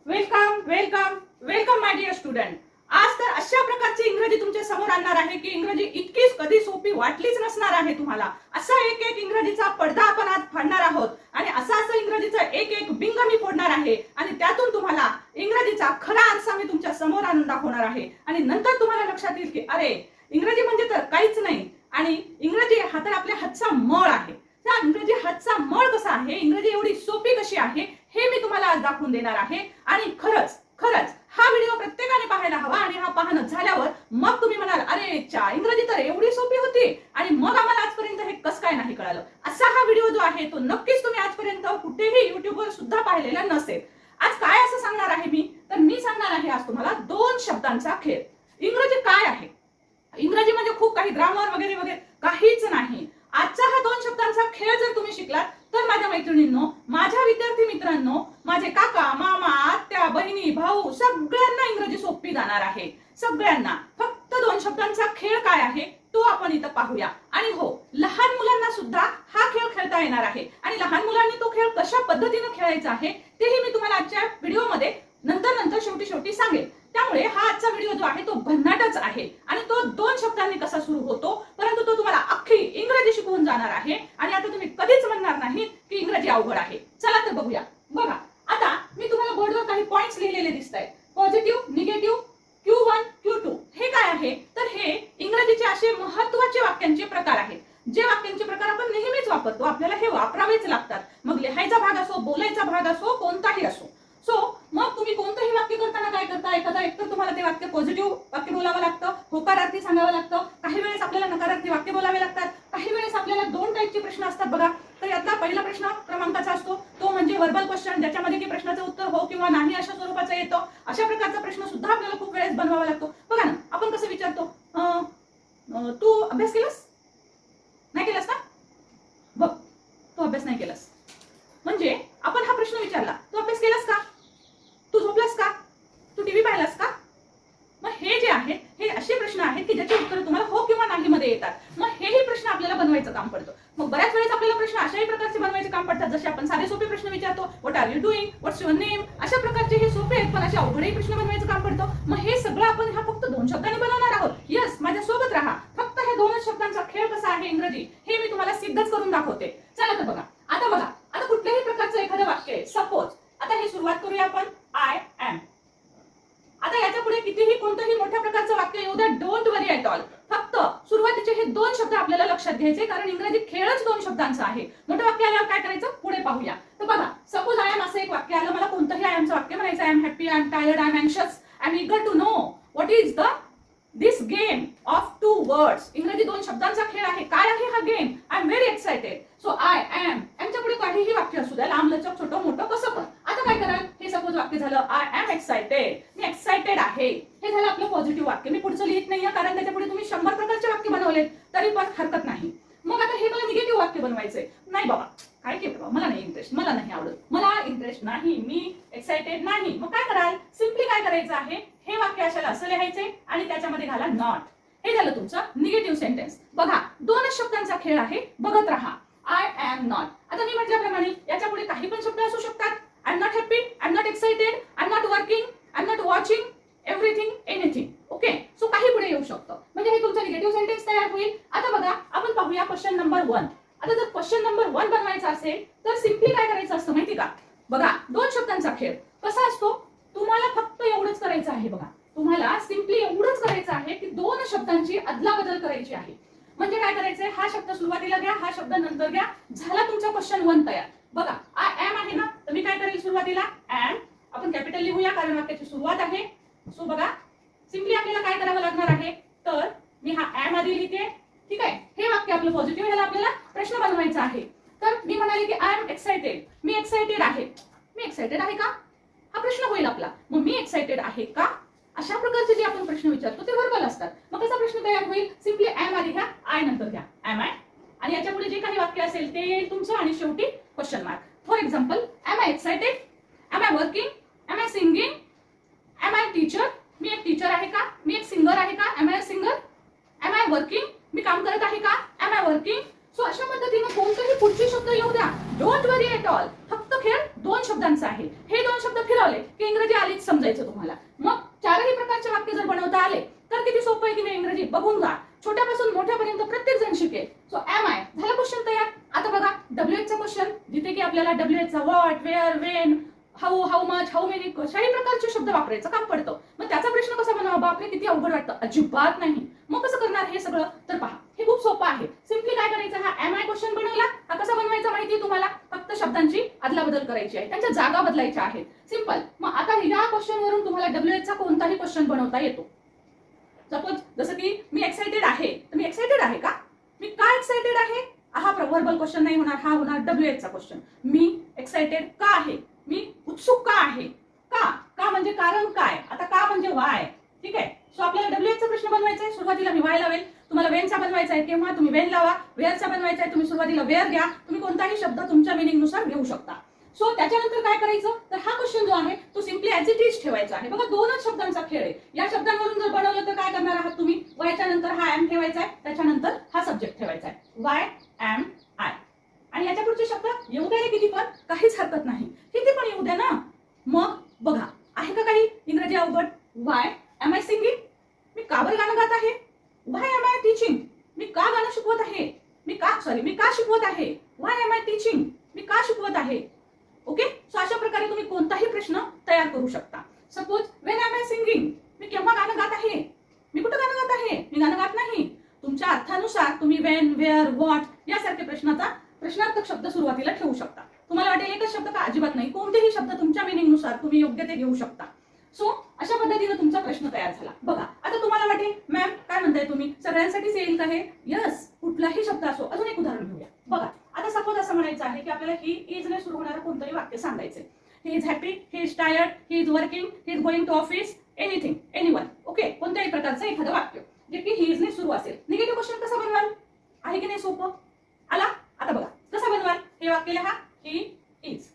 Welcome welcome welcome my dear student. आज तर अशा प्रकारची इंग्रजी तुमच्या समोर आणणार आहे की इंग्रजी इतकीच कधी सोपी वाटलीच नसणार आहे तुम्हाला. असा एक एक इंग्रजीचा पडदा आपण आज फाडणार आहोत आणि असं इंग्रजीचा एक एक बिंग मी फोडणार आहे आणि त्यातून तुम्हाला इंग्रजीचा खरा अर्थ मी तुमच्या समोर आणून दाखवणार आहे आणि नंतर तुम्हाला लक्षात येईल की अरे इंग्रजी म्हणजे तर काहीच नाही आणि इंग्रजी हा तर आपल्या हातचा मळ आहे. त्या इंग्रजी हातचा मळ कसा आहे, इंग्रजी एवढी सोपी कशी आहे हे मी तुम्हाला आज दाखवून देणार आहे. आणि खरंच खरंच हा व्हिडिओ प्रत्येकाने पाहायला हवा आणि हा पाहणं झाल्यावर मग तुम्ही म्हणाल अरे चा इंग्रजी तर एवढी सोपी होती आणि मग आम्हाला आजपर्यंत हे कसं काय नाही कळालं. असा हा व्हिडिओ जो आहे तो नक्कीच तुम्ही आजपर्यंत कुठेही युट्यूबवर सुद्धा पाहिलेला नसेल. आज काय असं सांगणार आहे मी, तर मी सांगणार आहे आज तुम्हाला दोन शब्दांचा खेळ. इंग्रजी काय आहे, इंग्रजी म्हणजे खूप काही ग्रामर वगैरे वगैरे काहीच नाही. आजचा हा दोन शब्दांचा खेळ जर तुम्ही शिकलात तर माझ्या मैत्रिणींनो, माझ्या विद्यार्थी मित्रांनो, माझे काका मामा आत्या बहिणी भाऊ सगळ्यांना इंग्रजी सोपी जाणार आहे. सगळ्यांना. फक्त दोन शब्दांचा खेळ काय आहे तो आपण इथं पाहूया. आणि हो, लहान मुलांना सुद्धा हा खेळ खेळता येणार आहे आणि लहान मुलांनी तो खेळ कशा पद्धतीने खेळायचा आहे तेही मी तुम्हाला आजच्या व्हिडिओमध्ये नंतर शेवटी सांगेल. त्यामुळे हा आजचा व्हिडिओ जो आहे तो भन्नाटच आहे आणि तो दोन शब्दांनी कसा सुरू होतो, परंतु तो तुम्हाला अख्खी इंग्रजी शिकवून जाणार आहे आणि आता तुम्ही कधीच म्हणणार नाही की इंग्रजी अवघड आहे. चला तर बघूया. बघा, आता मी तुम्हाला बोर्डवर काही पॉइंट्स लिहिलेले दिसत आहेत. पॉझिटिव्ह, निगेटिव्ह, Q1, Q2 हे काय आहे, तर हे इंग्रजीचे असे महत्त्वाचे वाक्यांचे प्रकार आहेत. जे वाक्यांचे प्रकार आपण नेहमीच वापरतो, आपल्याला हे वापरावेच लागतात. मग लिहायचा भाग असो, बोलायचा भाग असो, कोणताही असो. सो मग तुम्ही कोणतंही वाक्य करताना काय करता, एखादा एकतर तुम्हाला ते वाक्य पॉझिटिव्ह वाक्य बोलावं लागतं, होकारार्थी सांगावं लागतं, काही वेळेस आपल्याला नकारार्थी वाक्य बोलावे लागतात, काही वेळेस आपल्याला दोन टाईपचे प्रश्न असतात बघा. तर यातला पहिला प्रश्न क्रमांकाचा असतो तो म्हणजे वर्बल क्वेश्चन, ज्याच्यामध्ये की प्रश्नाचं उत्तर हो किंवा नाही अशा स्वरूपाचं येतं. अशा प्रकारचा प्रश्न सुद्धा आपल्याला खूप वेळेस बनवावा लागतो. बघा ना, आपण कसं विचारतो, तू अभ्यास केलास, नाही केलास ना, बघ तू अभ्यास नाही केलास. म्हणजे आपण हा प्रश्न विचारला, तू अभ्यास केलास का, तू झोपलास का, तू टीव्ही पाहिलास का. मग हे जे आहेत हे असे प्रश्न आहेत की ज्याची उत्तर तुम्हाला हो किंवा नाही मध्ये येतात. मग हेही प्रश्न आपल्याला बनवायचं काम पडतं. मग बऱ्याच वेळेस आपल्याला प्रश्न अशाही प्रकारचे बनवायचे काम पडतात जसे आपण साधे सोपे प्रश्न विचारतो, what are you doing, what's your name, अशा प्रकारचे हे सोपे आहेत. पण असे अवघडही प्रश्न बनवायचं काम पडतं. मग हे सगळं आपण ह्या फक्त दोन शब्दांनी बनवणार आहोत. यस, माझ्या सोबत राहा. फक्त हे दोनच शब्दांचा खेळ कसा आहे इंग्रजी हे मी तुम्हाला सिद्धच करून दाखवते. चला तर बघा. आता कुठल्याही प्रकारचं एखादं वाक्य आहे. सपोज आता हे सुरुवात करूया आपण, आय एम. आता याच्या पुढे कितीही कोणतंही मोठ्या प्रकारचं वाक्य येऊ द्या, डोंट वरी ॲट ऑल. फक्त सुरुवातीचे हे दोन शब्द आपल्याला लक्षात घ्यायचे, कारण इंग्रजी खेळच दोन शब्दांचा आहे. मोठं वाक्य आल्यावर काय करायचं पुढे पाहूया. तर बघा, सपोज आय एम असं एक वाक्य आलं, मला कोणतंही आय एमचं वाक्य म्हणायचं. I am happy, I am tired, I am anxious, I am eager to know what is this game of two words. इंग्रजी दोन शब्दांचा खेळ आहे. काय आहे हा game? I am very excited. So I am, एमच्या पुढे काहीही वाक्य असू द्या, लांब लचक छोटं मोठं कसं पण. आता काय कराल, हे सपोज वाक्य झालं, I am excited, me excited आहे. हे झालं आपलं पॉझिटिव्ह वाक्य. मी पुढचं लिहित नाहीये कारण त्याच्या पुढे तुम्ही 100 प्रकारचे वाक्य बनवलेत तरी पण हरकत नाही. मग आता हे मला निगेटिव्ह वाक्य बनवायचंय. नाही बाबा, काय केलं बाबा, मला नाही इंटरेस्ट, मला नाही आवडत, मला इंटरेस्ट नाही, मी एक्साइटेड नाही. मग काय कराल, सिम्पली काय करायचं आहे, हे वाक्य अशाला असं लिहायचे आणि त्याच्यामध्ये घाला नॉट. हे झालं तुमचं निगेटिव्ह सेंटेन्स. बघा, दोनच शब्दांचा खेळ आहे, बघत राहा. I am not. आता मी म्हटल्याप्रमाणे याच्या पुढे काही पण शब्द असू शकतात. I am not happy, I am not excited, I am not working, I am not watching, everything, anything. Okay, so काही पुढे येऊ शकतं. म्हणजे हे तुमचं निगेटिव्ह सेंटेन्स तयार होईल. आता बघा, आपण पाहूया क्वेश्चन नंबर 1. आता जर क्वेश्चन नंबर 1 बनवायचा असेल तर सिम्पली काय करायचं असतं माहिती का. बघा, दोन शब्दांचा खेळ कसा असतो, तुम्हाला फक्त एवढंच करायचं आहे. बघा, तुम्हाला सिम्पली एवढंच करायचं आहे की दोन शब्दांची अदलाबदल करायची आहे. म्हणजे काय करायचंय, हा शब्द सुरुवातीला घ्या, हा शब्द नंतर घ्या. झाला तुमचा क्वेश्चन 1 तयार. बघा, आय एम आहे ना, तर मी काय करेल सुरुवातीला एम, आपण कॅपिटल लिहूया कारण वाक्याची सुरुवात आहे. सो बघा, सिम्पली आपल्याला काय करावं लागणार आहे, तर मी हा एम आधी लिहिते. ठीक आहे, हे वाक्य आपलं पॉझिटिव्ह, ह्याला आपल्याला प्रश्न बनवायचा आहे. तर मी म्हणाले की I am excited, me excited आहे. मी एक्साइटेड आहे का हा प्रश्न होईल आपला. मग मी एक्साइटेड आहे का, अशा प्रकारचे जे आपण प्रश्न विचारतो ते वर्बल असतात. मग कसा प्रश्न तयार होईल, सिम्पली एम आधी घ्या, आय नंतर घ्या, एम आय, आणि याच्या पुढे जे काही वाक्य असेल ते तुमचं आणि शेवटी question mark. For example, am I excited, am I working, am I singing, am I teacher, मी एक टीचर आहे का, मी एक सिंगर आहे का, am I singer, am I working, मी काम करत आहे का, एम आय वर्किंग. सो अशा पद्धतीने कोणतेही पुढचे शब्द येऊ द्या, डोंट वरी ॲट ऑल. फक्त खेळ 2 शब्दांचा आहे. हे 2 शब्द फिरवले की इंग्रजी आलीच समजायचं तुम्हाला. मग चारही प्रकारचे वाक्य जर बनवता आले तर किती सोपं आहे की नाही इंग्रजी. बघून जा, छोट्यापासून मोठ्यापर्यंत प्रत्येक जण शिकेल. सो एम आय झाला क्वेश्चन तयार. आता बघा WH चा क्वेश्चन, जिथे की आपल्याला WH चा what, where, when, how, how much, how many कशाही प्रकारचे शब्द वापरायचं काम पडतं. मग त्याचा प्रश्न कसा बनवा बापरे किती अवघड वाटतं. अजिबात नाही. मग कसं करणार हे सगळं तर पहा, हे खूप सोपं आहे. सिम्पली काय करायचं, हा एम आय क्वेश्चन बनवला. हा कसा बनवायचा माहिती आहे तुम्हाला. फक्त शब्दांची अदलाबदल करायची आहे, त्यांच्या जागा बदलायच्या आहेत. सिंपल. मग आता या क्वेश्चन वरून तुम्हाला WH चा कोणताही क्वेश्चन बनवता येतो. सपोज जसं की मी एक्साइटेड आहे, तर मी एक्साइटेड आहे का, मी का एक्साइटेड आहे. हा वर्बल क्वेश्चन नाही होणार, हा होणार WH चा क्वेश्चन. मी एक्साइटेड का आहे, मी उत्सुक का आहे. का म्हणजे कारण काय. आता का म्हणजे वाय. ठीक आहे. सो आपल्याला WH चा प्रश्न बनवायचा आहे. सुरुवातीला मी वाय लावेल. तुम्हाला वेनचा बनवायचा आहे तेव्हा तुम्ही वेन लावा. वेअरचा बनवायचा आहे तुम्ही सुरुवातीला वेअर घ्या. तुम्ही कोणताही शब्द तुमच्या मिनिंग नुसार घेऊ शकता. सो त्याच्यानंतर काय करायचं तर हा क्वेश्चन जो आहे तो सिम्पली ऍज इट इज ठेवायचा आहे. बघा 2च शब्दांचा खेळ आहे. या शब्दांवरून जर बनवलं तर काय करणार आहात तुम्ही, वायच्या नंतर हा एम ठेवायचा आहे, त्याच्यानंतर हा सब्जेक्ट ठेवायचा आहे. Why am I. आणि याच्या पुढचे शब्द येऊ द्या किती पण, काहीच हरकत नाही, किती पण येऊ द्या ना. मग बघा आहे का काही इंग्रजी अवघड. वाय एम आय सिंगिंग, मी का बरं गाणं गात आहे. वाय एम आय टीचिंग, मी का गाणं शिकवत आहे. मी का शिकवत आहे. वाय एम आय टीचिंग, मी का शिकवत आहे. ओके. सो अशा प्रकारे तुम्ही कोणताही प्रश्न तयार करू शकता. Suppose when am I singing, मी केव्हा गाणं गात आहे. मी कुठं गाणं गात आहे, मी गाणं गात नाही. तुमच्या अर्थानुसार तुम्ही वेन, वेअर, व्हॉट यासारखे प्रश्नार्थक शब्द सुरुवातीला ठेवू शकता. तुम्हाला वाटेल एकच शब्द का, अजिबात नाही. कोणतेही शब्द तुमच्या मिनिंग नुसार तुम्ही योग्य ते घेऊ शकता. सो अशा पद्धतीने तुमचा प्रश्न तयार झाला. बघा आता तुम्हाला वाटेल मॅम काय म्हणताय तुम्ही, सगळ्यांसाठीच येईल का हे. यस, कुठलाही शब्द असो. अजून एक उदाहरण घेऊया. बघा आता सपोज असं म्हणायचं आहे की आपल्याला ही इज ने सुरू होणारं कोणतंही वाक्य सांगायचंय. He is happy, he is tired, he is working, he is going to office, anything, anyone. Okay. कोणत्याही प्रकारचं एखादं वाक्य जे की ही इज ने सुरू असेल. निगेटिव्ह क्वेश्चन कसा बनवाल, आहे की नाही सोपं. आला. आता बघा कसं बनवाल. हे वाक्य लिहा, ही इज.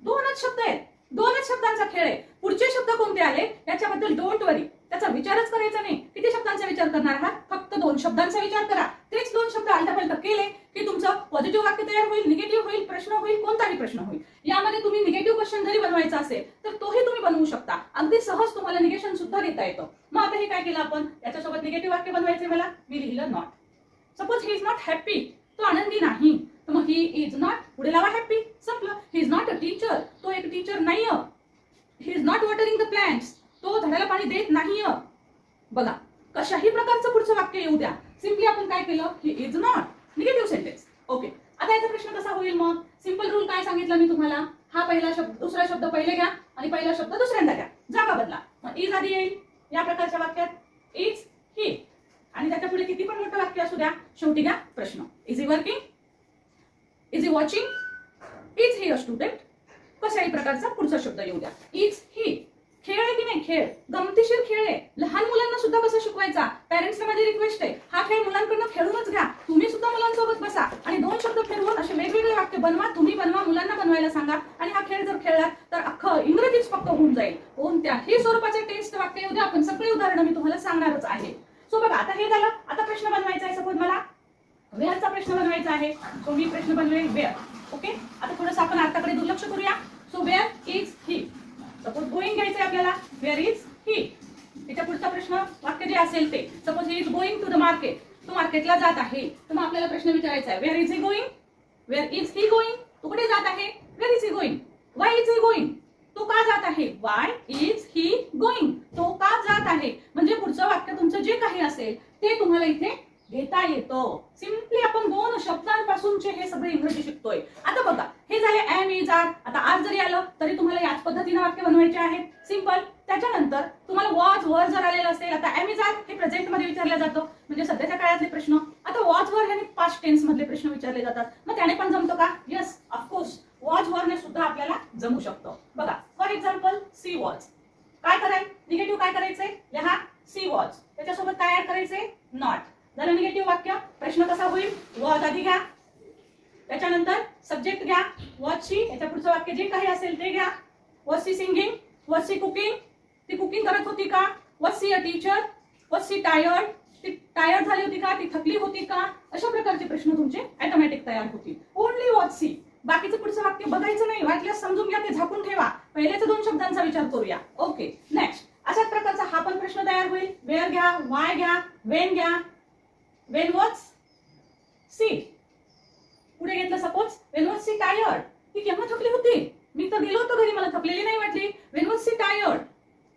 2च शब्द आहेत, 2च शब्दांचा खेळ आहे. पुढचे शब्द कोणते आले याच्याबद्दल डोंट वरी, त्याचा विचारच करायचा नाही. किती शब्दांचा विचार करणार आहात, फक्त 2 शब्दांचा विचार करा. तेच 2 शब्द आलटापलटा केले की तुमचं पॉझिटिव्ह वाक्य तयार होईल, निगेटिव्ह होईल, प्रश्न होईल, कोणताही प्रश्न होईल. यामध्ये तुम्ही निगेटिव्ह क्वेश्चन जरी बनवायचा असेल तर तोही तुम्ही बनवू शकता. अगदी सहज तुम्हाला निगेशन सुद्धा देता येतं. मग आता हे काय केलं आपण, याच्यासोबत निगेटिव्ह वाक्य बनवायचे मला, मी लिहिलं not. Suppose he is not happy, तो आनंदी नाही. तर मग ही इज नॉट पुढे लावा हॅपी, संपलं. He is not a teacher, तो एक टीचर नाहीये. He is not watering the plants, तो झाडाला पाणी देत नाहीये. बघा कशाही प्रकारचं पुढचं वाक्य येऊ द्या, सिम्पली आपण काय केलं, he is not negative sentence. Okay. आता याचा प्रश्न कसा होईल मग. सिंपल रूल काय सांगितलं मी तुम्हाला, हा पहिला शब्द दुसरा शब्द पहिले घ्या आणि पहिला शब्द दुसऱ्यांदा घ्या, जागा बदला. मग इज आधी येईल या प्रकारच्या वाक्यात, इज ही. आणि त्याच्या पुढे किती पण मोठं वाक्य असू द्या, शेवटी घ्या प्रश्न. Is he working, is he watching, is he a student. कशाही प्रकारचा पुढचा शब्द येऊ द्या. Is he. खेळ आहे की नाही, खेळ गमतीशीर खेळ आहे. लहान मुलांना सुद्धा कसं शिकवायचा, पेरेंट्सला माझी रिक्वेस्ट आहे, हा खेळ मुलांकडनं खेळूनच घ्या. तुम्ही सुद्धा मुलांसोबत बसा आणि 2 शब्द फिरवून असे वेगवेगळे वाक्य बनवा. तुम्ही बनवा, मुलांना बनवायला सांगा. आणि हा खेळ जर खेळला तर अख्खं इंग्रजीच फक्त होऊन जाईल. कोणत्याही स्वरूपाचे टेस्ट वाक्य येऊ द्या, आपण सगळे उदाहरणं मी तुम्हाला सांगणारच आहे. सो बघा आता हे झालं. आता प्रश्न बनवायचा आहे. सपोज मला वेअरचा प्रश्न बनवायचा आहे, सो मी प्रश्न बनवेल वेअर. ओके. आता थोडंसं आपण अर्थाकडे दुर्लक्ष करूया. So where is he. Suppose going घ्यायचंय आपल्याला, वेअर इज ही. त्याच्या पुढचा प्रश्न वाक्य जे असेल ते, suppose he is going to the market, तो मार्केटला जात आहे. तर मग आपल्याला प्रश्न विचारायचा आहे, where is he going, where is he going, तो कुठे जात आहे. Where is he going. Y is he going, तो का जात आहे. वाय इज ही गोइंग, तो का जात आहे. म्हणजे पुढचं वाक्य तुमचं जे काही असेल ते तुम्हाला इथे घेता येतं. सिम्पली आपण 2 शब्दांपासूनचे हे सगळे इंग्रजी शिकतोय. आता बघा हे झाले एम, इज, आर. आता आर जरी आलं तरी तुम्हाला याच पद्धतीने वाक्य बनवायचे आहेत. सिंपल. त्याच्यानंतर तुम्हाला वॉज, वर जर आलेलं असेल, आता एम, इज, आर हे प्रेझेंट मध्ये विचारलं जातं, म्हणजे सध्याच्या काळातले प्रश्न. आता वॉज, वर हे पास्ट टेन्स मधले प्रश्न विचारले जातात. मग त्याने पण जमतं का. यस, ऑफकोर्स वॉज, वरने सुद्धा आपल्याला जमू शकतं. बघा फॉर एक्झाम्पल सी वॉज. काय करायचं, निगेटिव्ह काय करायचंय, लिहा सी वॉज. त्याच्यासोबत काय ऍड करायचंय, नॉट. झालं निगेटिव्ह वाक्य. प्रश्न कसा होईल, वॉज आधी घ्या, त्याच्यानंतर सब्जेक्ट घ्या वॉज शी, याच्या पुढचं वाक्य जे काही असेल ते घ्या. Was she singing, was she cooking, ती कुकिंग करत होती का. Was she a teacher, was she tired, ती टायर्ड झाली होती का, ती थकली होती का. अशा प्रकारचे प्रश्न तुमचे ऑटोमॅटिक तयार होतील. Only was she. बाकीचं पुढचं वाक्य बघायचं नाही, वाटल्यास समजून घ्या, ते झाकून ठेवा. पहिल्याच्या 2 शब्दांचा विचार करूया. Okay, next. अशाच प्रकारचा हा पण प्रश्न तयार होईल. वेअर घ्या, वाय घ्या, वेन घ्या. वेन वॉज सी, पुढे घेतलं suppose when was she tired, ती केव्हा थकली होती? मी तर गेलो होतो घरी, मला थकलेली नाही वाटली. वेन वॉज सी टायर्ड,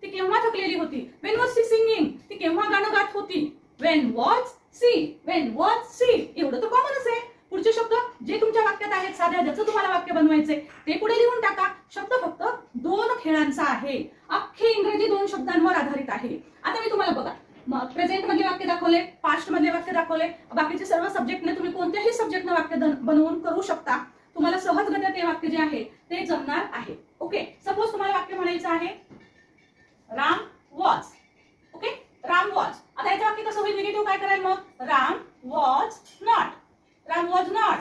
ती केव्हा थकलेली होती. वेन वॉज सी सिंगिंग, ती केव्हा गाणं गात होती. When was she, when was she, एवढं तर कॉमनच आहे. पुढचे शब्द जे तुमच्या वाक्यात आहेत साध्या, ज्याचं तुम्हाला वाक्य बनवायचंय ते पुढे लिहून टाका. शब्द फक्त 2 खेळांचा आहे. अख्खे इंग्रजी 2 शब्दांवर आधारित आहे. आता मी तुम्हाला बघा प्रेझेंट मधले वाक्य दाखवले, पास्ट मधले वाक्य दाखवले, बाकीचे सर्व सब्जेक्टने तुम्ही कोणत्याही सब्जेक्टनं वाक्य बनवून करू शकता. तुम्हाला सहजगत्या ते वाक्य जे आहे ते जमणार आहे. ओके, सपोज तुम्हाला वाक्य म्हणायचं आहे Ram was. Okay, Ram was. आता याचं वाक्य कसं होईल? निगेटिव्ह काय कराल मग? Ram was not, Ram was not,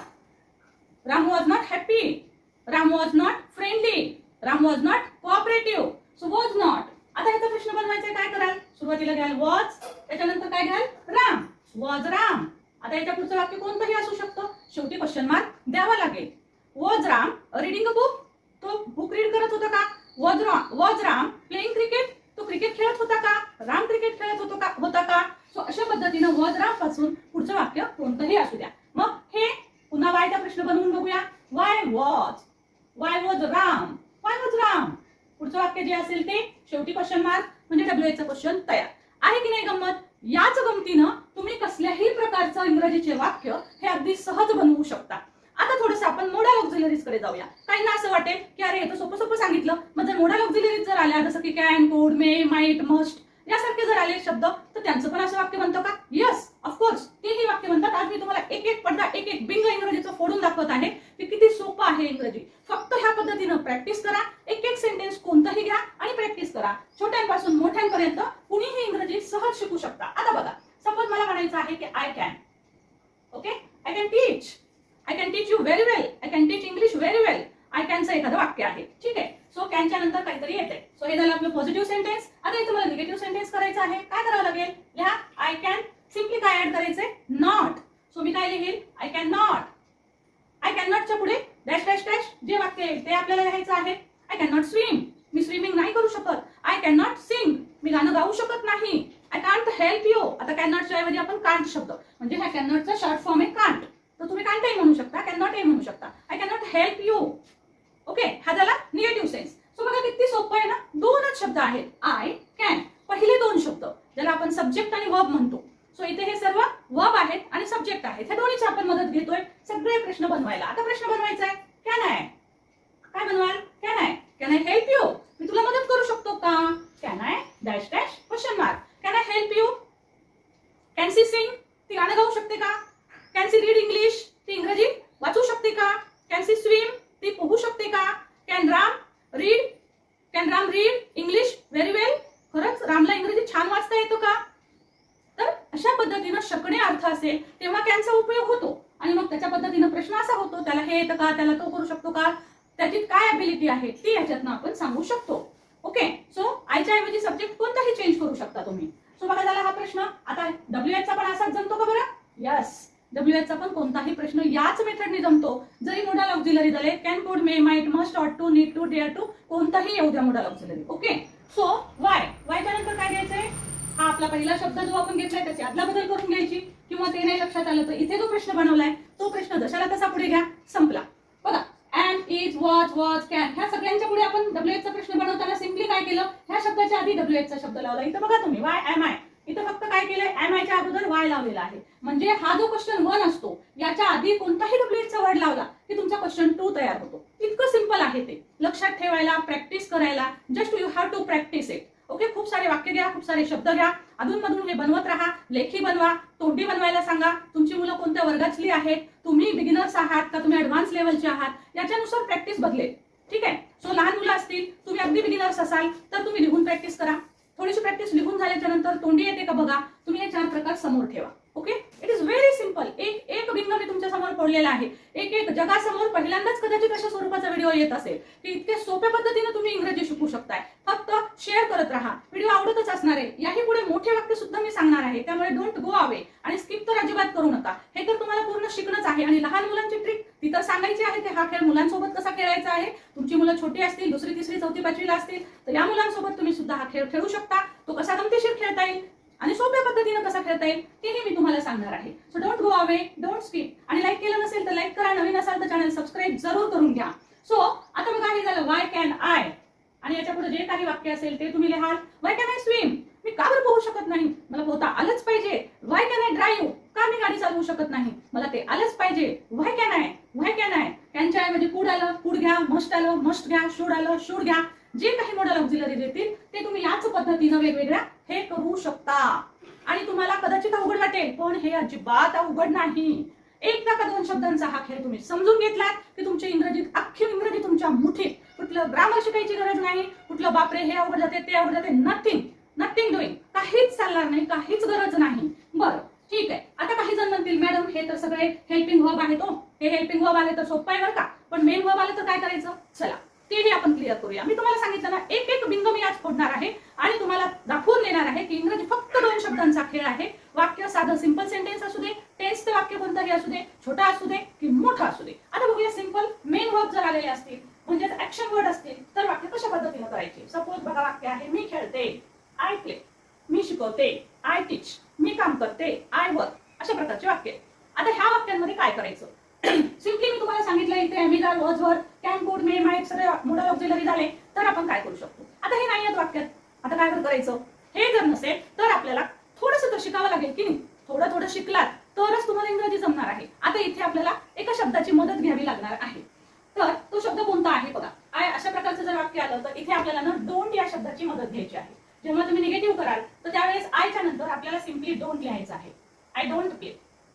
Ram was not happy, Ram was not friendly, Ram was not cooperative. So was not. आता याचा प्रश्न बनवायचा काय कराल? सुरुवातीला घ्याल वॉज, त्याच्यानंतर काय घ्याल? राम, वॉज राम. आता याच्या पुढचं वाक्य कोणतंही असू शकतं, शेवटी क्वेश्चन मार्क द्यावा लागेल. Was Ram reading a book, तो बुक रीड करत होता का? वॉज राम प्लेइंग क्रिकेट, तो क्रिकेट खेळत होता का? राम क्रिकेट खेळत होता का? सो अशा पद्धतीनं वॉज राम पासून पुढचं वाक्य कोणतंही असू द्या. मग हे पुन्हा वायचा प्रश्न बनवून बघूया. Y was Ram, Y was Ram. पुढचं वाक्य जे असेल ते शेवटी क्वेश्चन मार्क, म्हणजे डब्ल्यूएच चा क्वेश्चन तयार आहे की नाही गंमत? याच गमतीनं तुम्ही कसल्याही प्रकारचं इंग्रजीचे वाक्य हे अगदी सहज बनवू शकता. आता थोडंसं आपण मोडल ऑक्झिलरीज कडे जाऊया. काहींना असं वाटेल की अरे हे तर सोपं सोपं सांगितलं, मग जर मोडल ऑक्झिलरीज जर आल्या जसं की can, code, may, might, must यासारखे जर आले शब्द तर त्यांचं पण असं वाक्य बनतं का? येस, ऑफकोर्स तेही वाक्य बनतात. आज मी तुम्हाला एक एक पडदा, एक एक बिंग इंग्रजीचं फोडून दाखवत आहे की किती सोपं आहे इंग्रजी. फक्त ह्या पद्धतीनं प्रॅक्टिस करा. एक एक सेंटेन्स कोणताही घ्या आणि प्रॅक्टिस करा. छोट्यांपासून मोठ्यांपर्यंत कुणीही इंग्रजी सहज शिकू शकता. आता बघा, सपोज मला म्हणायचं आहे की I can. Okay, I can teach you very well, I can teach English very well. I कॅनचं एखादं वाक्य आहे. ठीक आहे, सो कॅनच्या नंतर काहीतरी येते. सो हे झालं आपलं पॉझिटिव्ह सेंटेन्स. आता इथं मला निगेटिव्ह सेंटेन्स करायचं आहे. काय करावं लागेल? लिहा आय कॅन, सिम्पली काय ऍड करायचंय? नॉट. सो मी काय लिहिल? I can not. I can नॉटच्या पुढे डॅश डॅश डॅश जे वाक्य आहे ते आपल्याला लिहायचं आहे. I can not swim, me swimming नाही करू शकत. आय कॅन नॉट सिंग, मी गाणं गाऊ शकत नाही. I can't help you. आता कॅन नॉटच्या ऐवजी आपण कांट शब्द, म्हणजे ह्या कॅन नॉटचा शॉर्ट फॉर्म आहे कांट, तर तुम्ही कांटही म्हणू शकता, कॅन नॉटही म्हणू शकता. I can not help you. Okay, हा झाला निगेटिव्ह सेन्स. सो बघा किती सोपं आहे ना. 2च शब्द आहेत, आय कॅन. पहिले 2 शब्द ज्याला आपण सब्जेक्ट आणि वर्ब म्हणतो. सो इथे हे सर्व वर्ब आहेत आणि सब्जेक्ट आहेत. हे दोन्हीची आपण मदत घेतोय सगळे प्रश्न बनवायला. आता प्रश्न बनवायचा आहे कॅन आय. काय बनवाल? कॅन आय हेल्प यू, मी तुला मदत करू शकतो का? Can I dash dash question mark. Can I help you? Can she sing, ती गाणं गाऊ शकते का? कॅन सी रीड इंग्लिश, ती इंग्रजी वाचू शकते का? कॅन सी स्विम, ती पोहू शकते का? Can Ram read English very well, खरंच रामला इंग्रजी छान वाचता येतो का? तर अशा पद्धतीनं शकणे अर्थ असेल तेव्हा कॅनचा उपयोग होतो. आणि मग त्याच्या पद्धतीनं प्रश्न असा होतो, त्याला हे येतं का, त्याला तो करू शकतो का, त्याची काय ॲबिलिटी आहे ती याच्यातनं आपण सांगू शकतो. ओके, सो आयच्या ऐवजी सब्जेक्ट कोणताही चेंज करू शकता तुम्ही. सो बघा झाला हा प्रश्न. आता डब्ल्यूएच चा पण असाच जमतो का बरं? यस, डब्ल्यूएच चा पण कोणताही प्रश्न याच मेथडने जमतो. जरी मोडल ऑक्झिलरी झाले, can, could, may, might, must, ought to, need to, dare to, कोणताही येऊ द्या मोडल ऑक्झिलरी. ओके, सो वायच्या नंतर काय घ्यायचंय? हा आपला पहिला शब्द जो आपण घेतलाय त्याची अदला बदल करून घ्यायची, किंवा ते नाही लक्षात आलं तर इथे जो प्रश्न बनवलाय तो प्रश्न जशाला तसा पुढे घ्या, संपला. बघा एंड, इज, वॉज, कॅन ह्या सगळ्यांच्या पुढे आपण डब्ल्यूएच चा प्रश्न बनवताना सिम्पली काय केलं? ह्या शब्दाच्या आधी डब्ल्यूएच चा शब्द लावला. इथं बघा तुम्ही वाय एम आय, इथं फक्त काय केलंय? एम आय च्या अगोदर वाय लावलेला आहे. म्हणजे हा जो क्वेश्चन 1 असतो याच्या आधी कोणताही डब्ल्यूएच चा वर्ड लावला की तुमचा क्वेश्चन 2 तयार होतो. इतकं सिंपल आहे ते. लक्षात ठेवायला, प्रॅक्टिस करायला, just you have to practice it. Okay, खूप सारे वाक्य घ्या, खूप सारे शब्द घ्या, अधूनमधून हे बनवत राहा. लेखी बनवा, तोंडी बनवायला सांगा. तुमची मुलं कोणत्या वर्गातली आहेत, तुम्ही बिगिनर्स आहात का तुम्ही ऍडव्हान्स लेवलचे आहात, याच्यानुसार प्रॅक्टिस बदलेल. ठीक आहे, सो लहान मुलं असतील, तुम्ही अगदी बिगिनर्स असाल तर तुम्ही लिहून प्रॅक्टिस करा. थोडीशी प्रॅक्टिस लिहून झाल्याच्या नंतर तोंडी येते का बघा. तुम्ही हे 4 प्रकार समोर ठेवा. Okay, it is very simple. एक बिंग मी तुमच्या समोर फोडलेला आहे. एक जगासमोर पहिल्यांदाच कदाचित अशा स्वरूपाचा व्हिडिओ येत असेल की इतके सोप्या पद्धतीने तुम्ही इंग्रजी शिकू शकताय. फक्त शेअर करत राहा. व्हिडिओ आवडतच असणार आहे. याही पुढे मोठे वाक्य सुद्धा मी सांगणार आहे, त्यामुळे डोंट गो अवे आणि स्किप तर अजिबात करू नका. हे तर तुम्हाला पूर्ण शिकणंच आहे. आणि लहान मुलांची ट्रिक ती तर सांगायची आहे की हा खेळ मुलांसोबत कसा खेळायचा आहे. तुमची मुलं छोटी असतील, 2री, 3री, 4थी, 5वीला असतील, तर या मुलांसोबत तुम्ही सुद्धा हा खेळ खेळू शकता. तो कसा गमतीशीर खेळता येईल आणि सोप्या पद्धतीने कसा खेळता येईल तेही मी तुम्हाला सांगणार आहे. So don't go away, don't skip. आणि लाईक केलं नसेल तर लाईक करा, नवीन असाल तर चॅनल सबस्क्राईब जरूर करून घ्या. सो आता बघा, हे झालं वाय कॅन आय. आणि याच्या पुढे जे काही वाक्य असेल ते तुम्ही लिहाल. वाय कॅन आय स्विम, मी का बरं पोहू शकत नाही, मला पोहता आलंच पाहिजे. वाय कॅन आय ड्राईव्ह, का मी गाडी चालवू शकत नाही, मला ते आलंच पाहिजे. Y can I, Y can I. त्यांच्या ऐवजी कुड आलं, कुड घ्या. मस्ट आलं, मस्ट घ्या. शुड आलं, शुड घ्या. जे काही मॉडल ऑक्झिलरी येतील ते तुम्ही याच पद्धतीनं वेगवेगळ्या हे करू शकता. आणि तुम्हाला कदाचित अवघड वाटेल, पण हे अजिबात अवघड नाही. एकदा का 2 शब्दांचा हा खेळ तुम्ही समजून घेतलात की तुमची इंग्रजीत, अख्खी इंग्रजी तुमच्या मुठीत. कुठलं ग्रामर शिकायची गरज नाही, कुठलं बापरे हे अवघड जाते ते अवघड जाते, नथिंग डुईंग. काहीच चालणार नाही, काहीच गरज नाही. बरं ठीक आहे. आता काही जण म्हणतील मॅडम हे तर सगळे हेल्पिंग वर्ब आहे, तो हे हेल्पिंग वर्ब आले तर सोपं आहे बरं का, पण मेन वर्ब आले तर काय करायचं. चला तेही आपण क्लिअर करूया. मी तुम्हाला सांगितलं ना, एक एक बिंदू मी आज फोडणार आहे आणि तुम्हाला दाखवून देणार आहे की इंग्रजी फक्त 2 शब्दांचा खेळ आहे. वाक्य साधं सिंपल सेंटेन्स असू दे, टेन्सचं वाक्य कोणतंही असू दे, छोटा असू दे की मोठा असू दे. आता बघूया, सिंपल मेन वर्ब जर आलेले असतील म्हणजे ऍक्शन वर्ड असतील तर वाक्य कशा पद्धतीने करायचे. सपोज बघा, वाक्य आहे मी खेळते, आय प्ले. मी शिकवते, आय टीच. मी काम करते, आय वर्क. अशा प्रकारचे वाक्य. आता ह्या वाक्यांमध्ये काय करायचं. सिम्पली मी तुम्हाला सांगितलं इथे एमिदार, वॉज, वर, कॅन, कुड, मे, माईट सगळे मॉडल ऑक्झिलरी झाले, तर आपण काय करू शकतो. आता हे नाही आहेत वाक्यात, आता काय करायचं. हे जर नसेल तर आपल्याला थोडंसं तर शिकावं लागेल की नाही. थोडं शिकलात तरच तुम्हाला इंग्रजी जमणार आहे. आता इथे आपल्याला एका शब्दाची मदत घ्यावी लागणार आहे. तर तो शब्द कोणता आहे बघा. आय अशा प्रकारचं जर वाक्य आलं तर इथे आपल्याला ना डोंट या शब्दाची मदत घ्यायची आहे. जेव्हा तुम्ही निगेटिव्ह कराल तर त्यावेळेस आयच्या नंतर आपल्याला सिम्पली डोंट लिहायचं आहे. आय डोंट प्ले,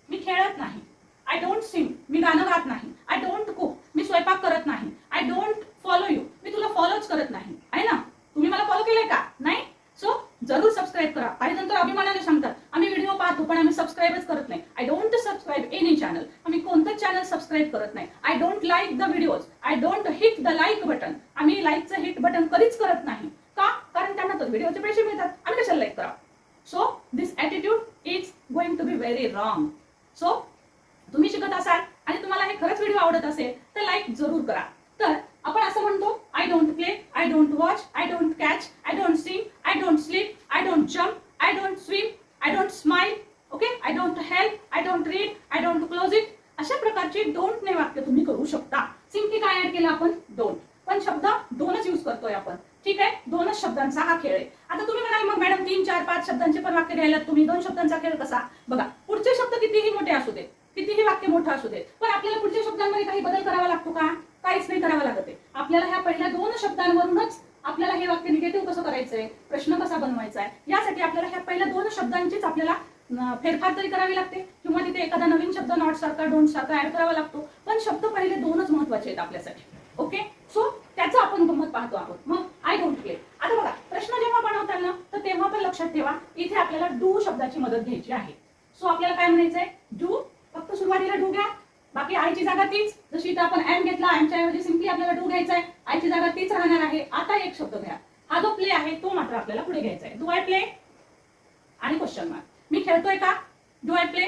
मी खेळत नाही. आय डोंट सिंग, मी गाणं गात नाही. आय डोंट कुक, मी स्वयंपाक करत नाही. आय डोंट फॉलो यू, मी तुला फॉलोच करत नाही. आहे ना, तुम्ही मला फॉलो केलंय का नाही. सो जरूर सबस्क्राईब करा. काही जण तर अभिमानाने सांगतात आम्ही व्हिडिओ पाहतो पण आम्ही सबस्क्राईबच करत नाही. I don't subscribe any channel, आम्ही कोणतंच चॅनल सबस्क्राईब करत नाही. I don't like the videos, I don't hit the like button, आम्ही लाईकचं हिट बटन कधीच करत नाही. का, कारण त्यांना तर व्हिडिओचे पैसे मिळतात, आम्ही कशाला लाईक करा. So this attitude is going to be very wrong. So तुम्ही शिकत असाल आणि तुम्हाला हे खरंच व्हिडिओ आवडत असेल तर लाईक जरूर करा. तर आपण असं म्हणतो, I don't play, I don't watch, I don't catch, I don't sing, I don't sleep, I don't jump, I don't swim, I don't smile. Okay, I don't help, I don't read, I don't close it. अशा प्रकारचे don't ने वाक्य तुम्ही करू शकता. Simply काय add केलं आपण, डोंट. पण शब्द 2च यूज करतोय आपण. ठीक आहे, 2च शब्दांचा हा खेळ आहे. आता तुम्ही म्हणाल मग मॅडम 3, 4, 5 शब्दांचे पण वाक्य घ्यायला तुम्ही 2 शब्दांचा खेळ कसा. बघा, पुढचे शब्द कितीही मोठे असू दे, कितीही वाक्य मोठं असू दे, पण आपल्याला पुढच्या शब्दांमध्ये काही बदल करावा लागतो का. काहीच नाही करावं लागत आहे. आपल्याला ह्या पहिल्या 2 शब्दांवरूनच आपल्याला हे वाक्य निगेटिव्ह कसं करायचंय, प्रश्न कसा बनवायचा आहे, यासाठी आपल्याला ह्या पहिल्या 2 शब्दांचीच आपल्याला फेरफार तरी करावी लागते किंवा तिथे एखादा नवीन शब्द नॉट सारखा, डोंट सारखा ऍड करावा लागतो. पण शब्द पहिले 2च महत्वाचे आहेत आपल्यासाठी. ओके, सो त्याचं आपण गंमत पाहतो आहोत. मग आय डोंट प्ले. आता बघा, प्रश्न जेव्हा बनवताना तर तेव्हा पण लक्षात ठेवा इथे आपल्याला डू शब्दाची मदत घ्यायची आहे. सो आपल्याला काय म्हणायचंय, डू. फक्त सुरुवातीला डू घ्या, बाकी आयची जागा तीच. जशी इथं आपण एम घेतला, एमच्या ऐवजी सिम्पली आपल्याला डू घ्यायचा आहे. आयची जागा तीच राहणार आहे. आता एक शब्द घ्या, हा जो प्ले आहे तो मात्र आपल्याला पुढे घ्यायचा आहे. डू आय प्ले आणि क्वेश्चन मार्क. मी खेळतोय का, do I play.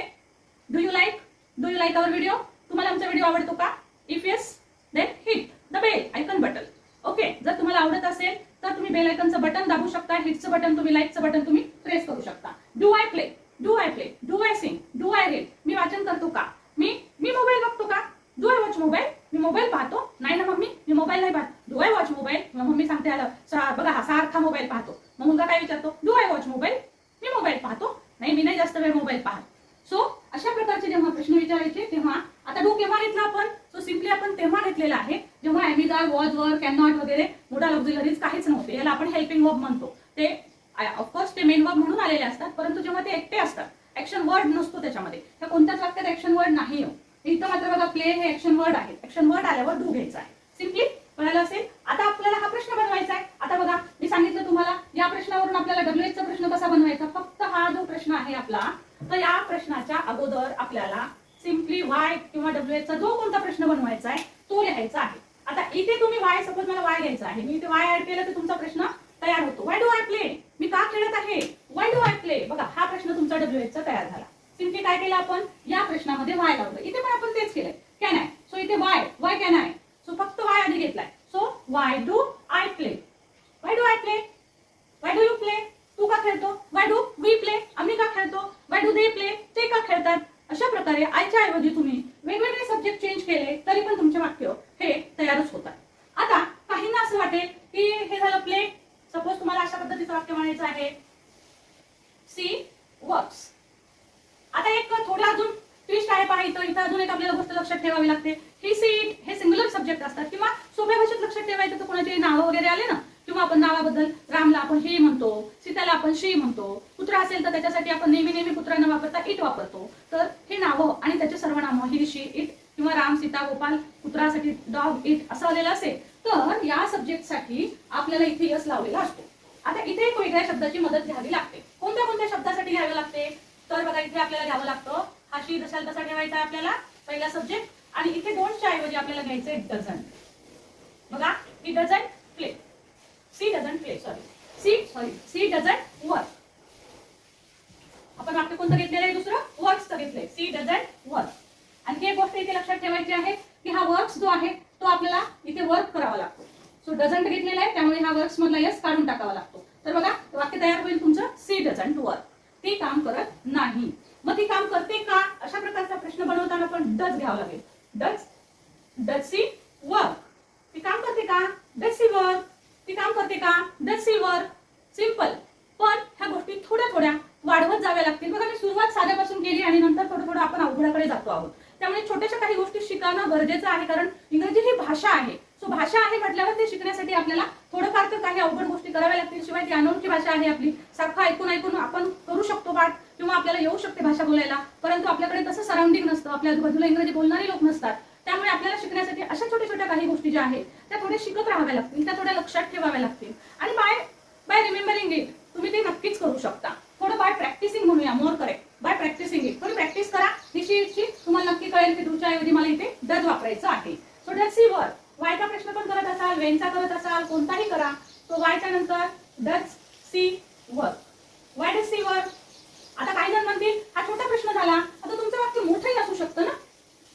Do you like our video, तुम्हाला आमचा व्हिडिओ आवडतो का. If yes then hit the bell icon button. Okay, जर तुम्हाला आवडत असेल तर तुम्ही बेल आयकनचं बटन दाबू शकता, हिटचं बटन तुम्ही, लाईकचं बटन तुम्ही प्रेस करू शकता. Do I play, do I play, do I sing, do I read. मी वाचन करतो का, मी मोबाईल बघतो का. डू आय वॉच मोबाईल, मी मोबाईल पाहतो. नाही ना मम्मी, मी मोबाईल नाही पाहत. Do I watch mobile, mummy सांगते आलं बघा हा सारखा मोबाईल पाहतो. मग मुलगा काय विचारतो, डू आय वॉच मोबाईल, मी मोबाईल पाहतो. नाही, मी नाही जास्त वेळ मोबाईल पाहत. सो अशा प्रकारचे जेव्हा प्रश्न विचारायचे तेव्हा, आता डू केव्हा घेतला आपण, सो सिम्पली आपण तेव्हा घेतलेला आहे जेव्हा एमिदार, वॉज, वर, कॅन नॉट वगैरे मोडल ऑक्झिलरीज काहीच नव्हते. याला आपण हेल्पिंग वर्ब म्हणतो. ते ऑफकोर्स ते मेन वर्ब म्हणून आलेले असतात, परंतु जेव्हा ते एकटे असतात, ऍक्शन वर्ड नसतो त्याच्यामध्ये, त्या कोणत्याच वाक्यात ऍक्शन वर्ड नाही. इथं मात्र बघा प्ले हे ऍक्शन वर्ड आहे. ऍक्शन वर्ड आल्यावर डू घ्यायचा आहे. सिम्पली कळालं असेल. आता आपल्याला हा प्रश्न बनवायचा आहे. आता बघा, मी सांगितलं तुम्हाला या प्रश्नावरून आपल्याला डब्ल्यूएचचा प्रश्न कसा बनवायचा. फक्त हा जो प्रश्न आहे आपला, तर या प्रश्नाच्या अगोदर आपल्याला सिम्पली वाय किंवा डब्ल्यूएचचा जो कोणता प्रश्न बनवायचा आहे तो लिहायचा आहे. आता इथे तुम्ही वाय, सपोज मला वाय घ्यायचा आहे, मी इथे वाय ऍड केलं तर तुमचा प्रश्न तयार होतो. वाय डू आय प्ले, मी का खेळत आहे. तुमचा WH चा तयार झाला. सिम्पली काय केलं आपण या प्रश्नामध्ये वाय लावलं. इथे पण आपण तेच केलंय. Can I. सो इथे वाय कॅन आय. सो फक्त वाय आधी घेतलाय. So why do I play. Why do I play. Why do you play. तू का खेळतो. Why do we play. आम्ही का खेळतो. Why do they play. ते का खेळतात. अशा प्रकारे आयच्या ऐवजी तुम्ही वेगवेगळे सब्जेक्ट चेंज केले तरी पण तुमचे वाक्य हे तयारच होतात. आता काहींना असं वाटेल की हे झालं प्ले. सपोज तुम्हाला अशा पद्धतीचं वाक्य म्हणायचं आहे सी वर्क्स. आता एक थोडं अजून ट्विस्ट आहे पहा. इथं अजून एक आपल्याला गोष्ट लक्षात ठेवावी लागते. ही सीट हे सिंग्युलर सब्जेक्ट असतात किंवा सोप्या भाषेत लक्षात ठेवायचं तर कोणाचे नावं वगैरे आले ना किंवा आपण नावाबद्दल रामला आपण ही म्हणतो, सीताला आपण शी म्हणतो, कुत्रा असेल तर त्याच्यासाठी आपण नेहमी कुत्रा न वापरता इट वापरतो. तर हे नावं आणि त्याचे सर्वनामं ही शी इट किंवा राम सीता गोपाल कुत्रासाठी डॉग इट असं आलेलं असेल तर या सब्जेक्टसाठी आपल्याला इथे यस लावलेला असतो. आता इथे एक वेगळ्या शब्दाची मदत घ्यावी लागते. कोणत्या शब्दासाठी घ्यावी लागते तर बघा इथे आपल्याला घ्यावं लागतं हा शी जशाला तसा ठेवायचा आहे आपल्याला पहिला सब्जेक्ट आणि इथे डोंटच्या ऐवजी आपल्याला घ्यायचंय डझंट. बघा he doesn't play. She doesn't play. She doesn't work. आपण वाक्य कोणतं घेतलेलं आहे दुसरं वर्क्सचं घेतलंय. She doesn't work. आणखी एक गोष्ट इथे लक्षात ठेवायची आहे की हा वर्क्स जो आहे तो आपल्याला इथे वर्क करावा लागतो. सो डझंट घेतलेला आहे त्यामुळे हा वर्क्स मधला यस काढून टाकावा लागतो. तर बघा वाक्य तयार होईल तुमचं सी डझंट वर्क. ती काम करत नाही. मग ती काम करते का अशा प्रकारचा प्रश्न बनवताना पण डज घ्यावा लागेल. Does she work. ती काम करते का डज सी वर्क. ती काम करते का डज सी वर्क. सिंपल. पण ह्या गोष्टी थोड्या वाढवत जाव्या लागतील. बघा मी सुरुवात साध्यापासून केली आणि नंतर थोडं आपण अवघडाकडे जातो आहोत. त्यामुळे छोट्याशा काही गोष्टी शिकणं गरजेचं आहे कारण इंग्रजी ही भाषा आहे. सो भाषा आहे म्हटल्यावर ते शिकण्यासाठी आपल्याला थोडंफार तर काही अवघड गोष्टी कराव्या लागतील. शिवाय ती अनोळखी भाषा आहे आपली. सारखं ऐकून आपण करू शकतो पाठ किंवा आपल्याला येऊ शकते भाषा बोलायला परंतु आपल्याकडे तसं सराउंडिंग नसतं. आपल्या आजूबाजूला इंग्रजी बोलणारे लोक नसतात. त्यामुळे आपल्याला शिकण्यासाठी अशा छोट्या काही गोष्टी ज्या आहेत त्या थोड्या शिकत राहाव्या लागतील. त्या थोड्या लक्षात ठेवाव्या लागतील आणि बाय रिमेंबरिंग इट तुम्ही ते नक्कीच करू शकता. थोडं बाय प्रॅक्टिसिंग म्हणूया more correct. By practicing it थोडी प्रॅक्टिस करा. निश्चित तुम्हाला नक्की कळेल की तुमच्या ऐवजी मला इथे डज वापरायचं आहे. So does she work. वायचा प्रश्न पण करत असाल वेनचा करत असाल कोणताही करा. सो वायच्या नंतर does she work. Y does she work. आता काही जण म्हणतील हा छोटा प्रश्न झाला. आता तुमचं वाक्य मोठंही असू शकतं ना.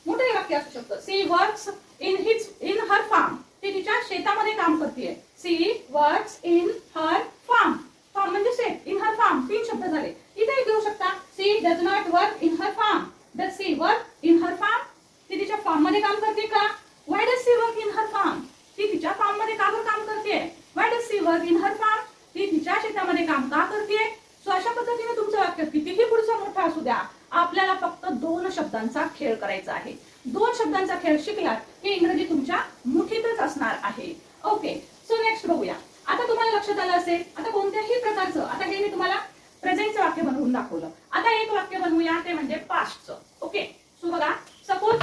मोठंही वाक्य असू शकतं. She works in her farm. ती तिच्या शेतामध्ये काम करते. She works in her farm. Farm म्हणजे शेत. इन हर फार्म 3 शब्द झाले. इथे घेऊ शकता she does not work in her farm. Does she work in her farm. ती तिच्या फार्म मध्ये काम करते का. Why does she work in her farm. ती तिच्या फार्म मध्ये का काम करते. Why does she work in her farm. ती तिच्या शेतामध्ये काम का करते. सो अशा पद्धतीने तुमचं वाक्य कितीही पुढचं मोठं असू द्या आपल्याला फक्त 2 शब्दांचा खेळ करायचा आहे. 2 शब्दांचा खेळ शिकलात की इंग्रजी तुमच्या मुठीतच असणार आहे. ओके. सो नेक्स्ट बघूया. आता तुम्हाला लक्षात आलं असेल आता कोणत्याही प्रकारचं आता हे मी तुम्हाला प्रेझेंटचं वाक्य बनवून दाखवलं. आता एक वाक्य बनवूया ते म्हणजे पास्टचं. ओके. सो बघा सपोज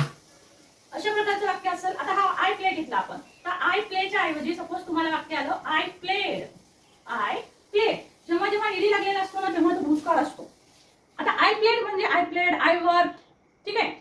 अशा प्रकारचं वाक्य असेल. आता हा आय प्ले घेतला आपण तर आय प्लेच्या ऐवजी सपोज तुम्हाला वाक्य आलं आय प्लेड. I played. जेव्हा ईडी लागलेला असतो ना तेव्हा तो भूतकाळ असतो. आता आय प्लेड म्हणजे आय प्लेड आय वर्क. ठीक आहे.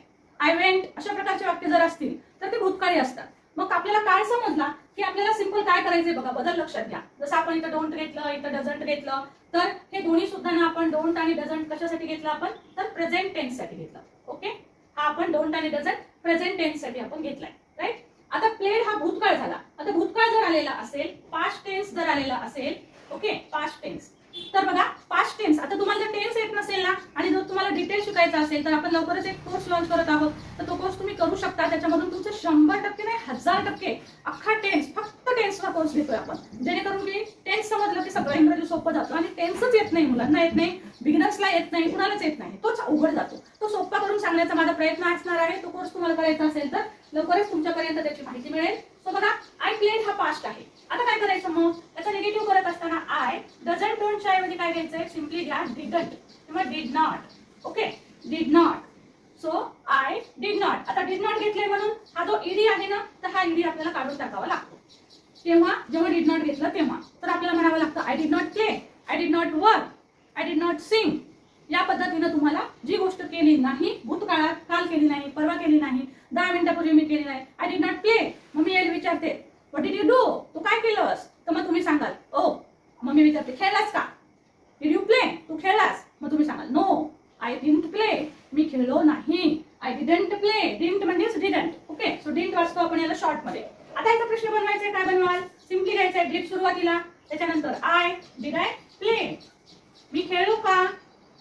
आय वेंट अशा प्रकारचे वाक्य जर असतील तर ते भूतकाळी असतात. मग आपल्याला काय समजला की आपल्याला सिंपल काय करायचंय बघा बदल लक्षात घ्या. जसं आपण इथं डोंट घेतलं इथं डझंट घेतलं तर हे दोन्ही सुद्धा ना आपण डोंट आणि डझंट कशासाठी घेतलं आपण तर प्रेझेंट टेन्स साठी घेतलं. ओके. हा आपण डोंट आणि डझंट प्रेझेंट टेन्स साठी आपण घेतलाय. राईट. आता प्लेड हा भूतकाळ झाला. आता भूतकाळ जर आलेला असेल पास्ट टेन्स जर आलेला असेल ओके पास्ट टेन्स तर बघा पास्ट टेन्स आता तुम्हाला जर टेन्स येत नसेल ना आणि जर तुम्हाला डिटेल शिकायचं असेल तर आपण लवकरच एक कोर्स लॉन्च करत आहोत तर तो कोर्स तुम्ही करू शकता. त्याच्यामधून तुमचं 100% नाही 1000% अख्खा टेन्स फक्त टेन्सचा कोर्स घेतोय आपण जेणेकरून की टेन्स समजलं की सगळं इंग्रजी सोपं जातं आणि टेन्सच येत नाही मुलांना येत नाही बिगिनर्सला येत नाही कुणालाच येत नाही तोच अवघड जातो. तो सोपा करून सांगण्याचा माझा प्रयत्न असणार आहे. तो कोर्स तुम्हाला करायचा असेल तर लवकरच तुमच्यापर्यंत त्याची माहिती मिळेल. सो बघा आय प्लेड हा पास्ट आहे. आता काय करायचं मग त्याचा निगेटिव्ह करत असताना आय डझंट डोंटच्या ऐवजी काय घ्यायचंय सिम्पली घ्या डिडंट किंवा did not. Okay. Did not. So I did not. आता डिड नॉट घेतले म्हणून हा जो ईडी आहे ना तर हा ईडी आपल्याला काढून टाकावा लागतो. जेव्हा डिड नॉट घेतलं तेव्हा तर आपल्याला म्हणावं लागतं I did not play. I did not work. I did not sing. या पद्धतीने तुम्हाला जी गोष्ट केली नाही भूतकाळात काल केली नाही परवा केली नाही 10 मिनिटापूर्वी मी केली नाही आय डिड नॉट प्ले. मग मी यायला विचारते व्हॉट डिड यू डू. तू काय केलंस तर मग तुम्ही सांगाल ओ मग मी विचारते खेळलास का. Did you play. तू खेळलास. मग तुम्ही सांगाल नो आय डिडंट प्ले, मी खेळलो नाही. आय डिडंट प्ले, डिडंट म्हणजेच डिडंट. ओके, सो डिडंट वाचतो आपण याला शॉर्ट मध्ये. आता याचा प्रश्न बनवायचा आहे, काय बनवाल? सिम्पली घ्यायचा आहे डिड सुरुवातीला, त्याच्यानंतर डिड आय प्ले, मी खेळलो का?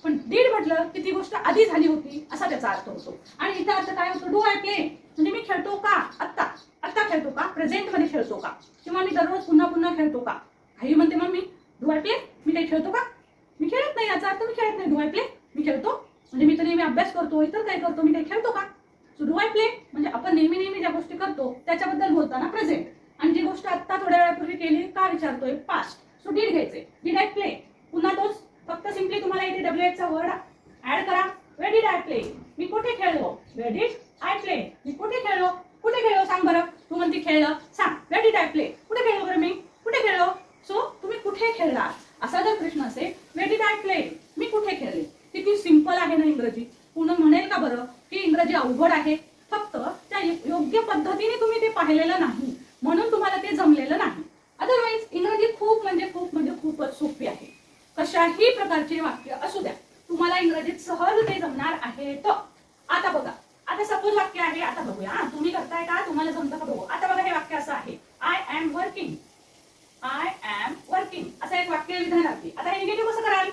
पण डिड म्हटलं की ती गोष्ट आधी झाली होती असा त्याचा अर्थ होतो. आणि इथं अर्थ काय होतो? डू आय प्ले, म्हणजे मी खेळतो का? आत्ता आत्ता खेळतो का? प्रेझेंट मध्ये खेळतो का? किंवा मी दररोज पुन्हा पुन्हा खेळतो का? काही म्हणते मम्मी डू आय प्ले, मी काही खेळतो का? मी खेळत नाही, याचा अर्थ मी खेळत नाही. डू आय प्ले, मी खेळतो म्हणजे मी तर नेहमी अभ्यास करतो, इतर काय करतो, मी काही खेळतो का? सो डू आय प्ले म्हणजे आपण नेहमी नेहमी ज्या गोष्टी करतो त्याच्याबद्दल बोलताना प्रेझेंट, आणि जी गोष्ट आत्ता थोड्या वेळापूर्वी केली का विचारतोय पास्ट. सो डिड घ्यायचे, डिड आय प्ले, पुन्हा तोच, फक्त सिम्पली तुम्हाला इथे WH चा वर्ड ऍड करा. वेअर डिड आय प्ले, मी कुठे खेळलो? वेअर डिड आय प्ले, मी कुठे खेळलो? कुठे खेळलो सांग बरं. तू म्हणते खेळलं, सांग वेअर डिड आय प्ले, कुठे खेळलो बरं मी? कुठे खेळलो? सो तुम्ही कुठे खेळला असा जर प्रश्न असेल, वेअर डिड आय प्ले, मी कुठे खेळले. किती सिंपल आहे ना इंग्रजी. पुन्हा म्हणेल का बरं की इंग्रजी अवघड आहे? फक्त त्या योग्य पद्धतीने तुम्ही ते पाहिलेलं नाही म्हणून तुम्हाला ते जमलेलं नाही. अदरवाईज इंग्रजी खूप म्हणजे खूपच सोपी आहे. कशाही प्रकारचे वाक्य असू द्या, तुम्हाला इंग्रजीत सहज ते जमणार आहे. तर आता बघा, आता सपोज वाक्य आहे, आता बघूया तुम्ही करताय का, तुम्हाला जमतं का बघू. आता बघा हे वाक्य असं आहे, I am working, I am working असं एक वाक्य विधानार्थी. आता हे निगेटिव्ह कसं कराल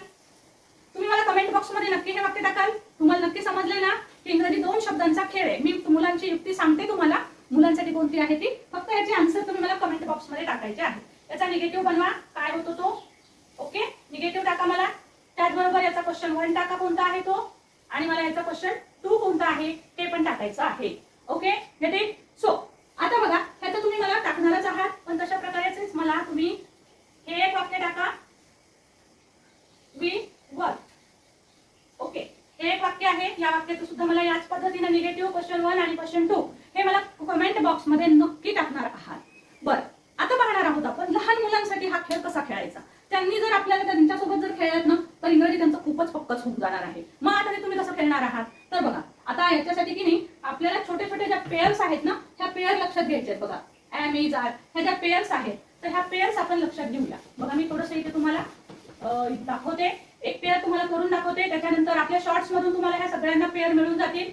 तुम्ही मला कमेंट बॉक्स मध्ये नक्की हे वाक्य टाकाल. तुम्हाला नक्की समजलंय ना की इंग्रजी 2 शब्दांचा खेळ आहे. मी मुलांची युक्ती सांगते तुम्हाला, मुलांसाठी कोणती आहे ती, फक्त याची आन्सर तुम्ही मला कमेंट बॉक्स मध्ये टाकायचे आहे. याचा निगेटिव्ह बनवा, काय होतो तो. ओके, निगेटिव्ह टाका मला. त्याचबरोबर याचा क्वेश्चन 1 टाका कोणता आहे तो, आणि मला याचा क्वेश्चन 2 कोणता आहे ते पण टाकायचं आहे. Okay, get it. सो आता बघा, ह्याचं तुम्ही मला टाकणारच आहात, पण तशा प्रकारेच मला तुम्ही हे एक वाक्य टाका, वी वर्क. ओके, हे एक वाक्य आहे, या वाक्याचं सुद्धा मला याच पद्धतीने निगेटिव्ह क्वेश्चन 1 आणि क्वेश्चन 2 हे मला कमेंट बॉक्स मध्ये नक्की टाकणार आहात. बरं, आता पाहणार आहोत आपण लहान मुलांसाठी हा खेळ कसा खेळायचा. त्यांनी जर आपल्याला त्यांच्यासोबत जर खेळत ना तर इंग्रजी त्यांचं खूपच पक्कच होऊन जाणार आहे. मग आता ते तुम्ही कसं खेळणार आहात तर बघा, आता याच्यासाठी की नाही आपल्याला छोटे छोटे ज्या पेअर्स आहेत ना, ह्या पेअर लक्षात घ्यायचे आहेत. बघा एम इज आर, ह्या ज्या पेअर्स आहेत तर ह्या पेअर्स आपण लक्षात घेऊया. बघा मी थोडंसं इथे तुम्हाला दाखवते, एक पेअर तुम्हाला करून दाखवते, त्याच्यानंतर आपल्या शॉर्ट्स मधून तुम्हाला ह्या सगळ्यांना पेअर मिळून जातील.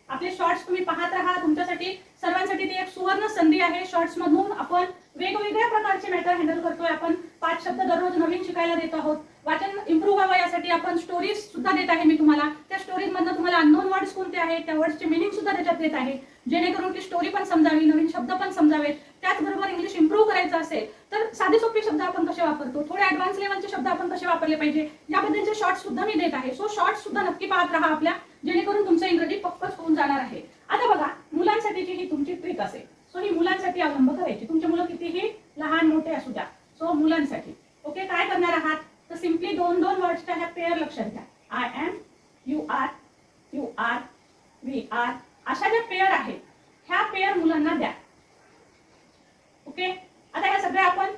आपले शॉर्ट्स तुम्ही पाहत राहा, तुमच्यासाठी सर्वांसाठी ती एक सुवर्ण संधी आहे. शॉर्ट्स मधून आपण वेगवेगळ्या प्रकारचे मॅटर हँडल करतोय. आपण 5 शब्द दररोज नवीन शिकायला देत आहोत. वाचन इम्प्रूव्ह व्हावं यासाठी आपण स्टोरीज सुद्धा देत आहे मी तुम्हाला. त्या स्टोरीज मधनं तुम्हाला अननोन वर्ड्स कोणते आहेत त्या वर्ड्सचे मिनिंग सुद्धा त्याच्यात देत आहे, जेणेकरून ती स्टोरी पण समजावी, नवीन शब्द पण समजावेत. त्याचबरोबर इंग्लिश इम्प्रूव्ह करायचं असेल तर साधे सोपे शब्द आपण कसे वापरतो, थोडे ऍडव्हान्स लेवलचे शब्द आपण कसे वापरले पाहिजे याबद्दलचे शॉर्ट्स सुद्धा मी देत आहे. सो शॉर्ट्स सुद्धा नक्की पाहत राहा आपल्या, जेणेकरून तुमचं इंग्रजी पक्कच होऊन जाणार आहे. आता बघा, मुलांसाठीची ही तुमची ट्रिक असेल. सो ही मुलांसाठी अवलंब करायची. तुमचे मुलं कितीही लहान मोठे असू द्या. सो मुलांसाठी ओके, काय करणार आहात तर सिम्पली 2 वर्ड्सच्या ह्या पेअर लक्षात घ्या. I am, you are, we are, अशा ज्या पेअर आहेत ह्या पेअर मुलांना द्या. ओके, आता ह्या सगळ्या आपण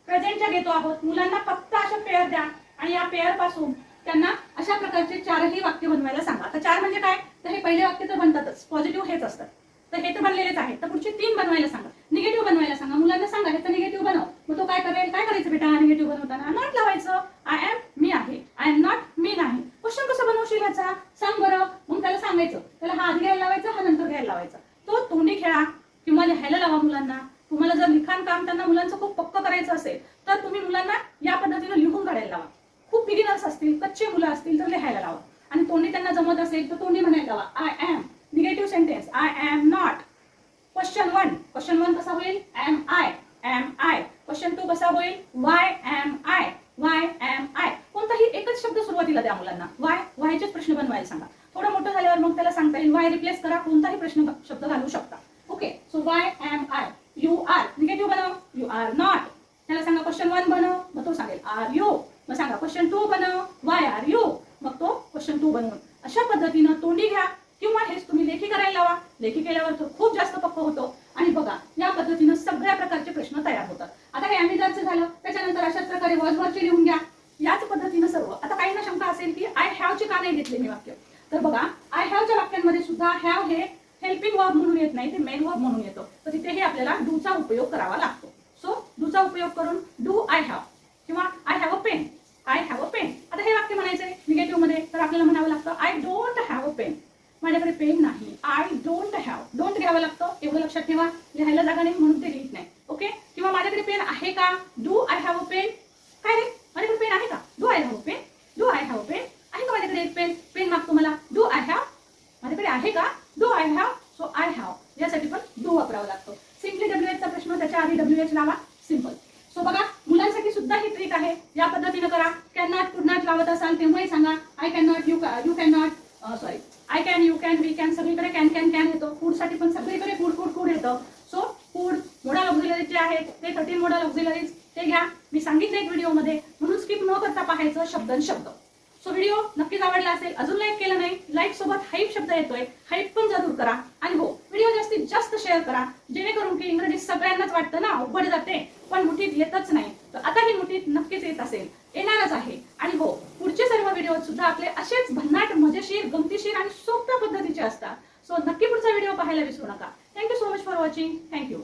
प्रेझेंटच्या घेतो आहोत. मुलांना फक्त अशा पेअर द्या आणि या पेअर पासून त्यांना अशा प्रकारचे 4ही वाक्य बनवायला सांगा. आता 4 म्हणजे काय तर हे पहिले वाक्य तर बनतातच, पॉझिटिव्ह हेच असतात, तर हे तर बनलेलेच आहेत. तर पुढचे 3 बनवायला सांगा, निगेटिव्ह बनवायला सांगा. मुलांना सांगा ह्याचं निगेटिव्ह बनव. मग तो काय करेल, काय करायचं बेटा निगेटिव्ह बनवताना, नॉट लावायचं. आय एम मी आहे, आय एम नॉट मी नाही. क्वेश्चन कसं बनवशील ह्याचा सांग बरं. मग त्याला सांगायचं, त्याला हा आधी घ्यायला लावायचा, हा नंतर घ्यायला लावायचा. तो तोंडी खेळा किंवा लिहायला लावा मुलांना. तुम्हाला जर लिखाण काम त्यांना मुलांचं खूप पक्क करायचं असेल तर तुम्ही मुलांना या पद्धतीने लिहून काढायला लावा. खूप बिगिनर्स असतील, कच्चे मुलं असतील तर लिहायला लावा. आणि तोंडी त्यांना जमत असेल तर तोंडी म्हणायला लावा. I am, negative sentence I am not. Question 1 कसा होईल, एम आय. क्वेश्चन 2 कसा होईल, वाय एम आय. कोणताही एकच शब्द सुरुवातीला द्या मुलांना. वायचेच प्रश्न बनवायला सांगा. थोडं मोठं झाल्यावर मग त्याला सांगता येईल वाय रिप्लेस करा, कोणताही प्रश्न शब्द घालू शकता. Okay, so why am I. You are, negative बनव, यू आर नॉट. त्याला सांगा क्वेश्चन 1 बनव, मग तो सांगेल आर यू. मग सांगा क्वेश्चन 2 बनव, वाय आर यू. मग तो क्वेश्चन 2 बनवून अशा पद्धतीनं तोंडी घ्या किंवा हेच तुम्ही लेखी करायला लावा. लेखी केल्यावर तो खूप जास्त पक्क होतो. आणि बघा या पद्धतीनं सगळ्या प्रकारचे प्रश्न तयार होतात. आता हे अमिजारचं झालं, त्याच्यानंतर अशाच प्रकारे वॉजवरचे लिहून घ्या. याच पद्धतीनं सर्व. आता काहींना शंका असेल की आय हॅवचे का नाही घेतले मी वाक्य, तर बघा आय हॅवच्या वाक्यांमध्ये सुद्धा हॅव हे हेल्पिंग वर्ब म्हणून येत नाही, ते मेन वर्ब म्हणून येतो. तर तिथेही आपल्याला डूचा उपयोग करावा लागतो. सो डूचा उपयोग करून डू आय हॅव किंवा आय हॅव अ पेन. आता हे वाक्य म्हणायचंय निगेटिव्ह मध्ये लिहायला जागा नाही म्हणून ते लिहित नाही. ओके, किंवा माझ्याकडे पेन आहे का, do I have a pen. काय रे, माझ्याकडे पेन आहे का, do I have a pen. Do I have a pen, आहे का माझ्याकडे एक पेन. पेन मागतो मला, डू आय हॅव. माझ्याकडे आहे का, do I have. So I have यासाठी पण डू वापरावा लागतो. सिम्पली WH चा प्रश्न, त्याच्या आधी WH लावा, सिंपल. सो बघा, मुलांसाठी सुद्धा ही ट्रिक आहे, या पद्धतीने करा. कॅन नॉट, कुड नॉट लावत असाल तेव्हाही सांगा I can not, you can not, sorry I can, you can, we can, सगळीकडे कॅन कॅन कॅन येतो. फूड साठी पण सगळीकडे फूड फूड फूड येतं. सो फूड मोडल ऑक्झिलरीज जे आहेत ते 13 मोडल ऑक्झिलरीज ते घ्या. मी सांगितलं एक व्हिडिओमध्ये, म्हणून स्किप न करता पाहायचं शब्द शब्द. सो व्हिडिओ नक्कीच आवडला असेल. अजून लाईक केलं नाही, लाईक सोबत हाईप शब्द येतोय, हाईप पण जरूर करा. आणि हो, व्हिडिओ जास्तीत जास्त शेअर करा, जेणेकरून की इंग्रजी सगळ्यांनाच वाटतं ना अवघड जाते पण मुठीत येतच नाही. तर आता ही मुठीत नक्कीच येत असेल, येणारच आहे. आणि हो, पुढचे सर्व व्हिडिओ सुद्धा आपले असेच भन्नाट, मजेशीर, गमतीशीर आणि सोप्या पद्धतीचे असतात. सो नक्की पुढचा व्हिडिओ पाहायला विसरू नका. Thank you so much for watching. Thank you.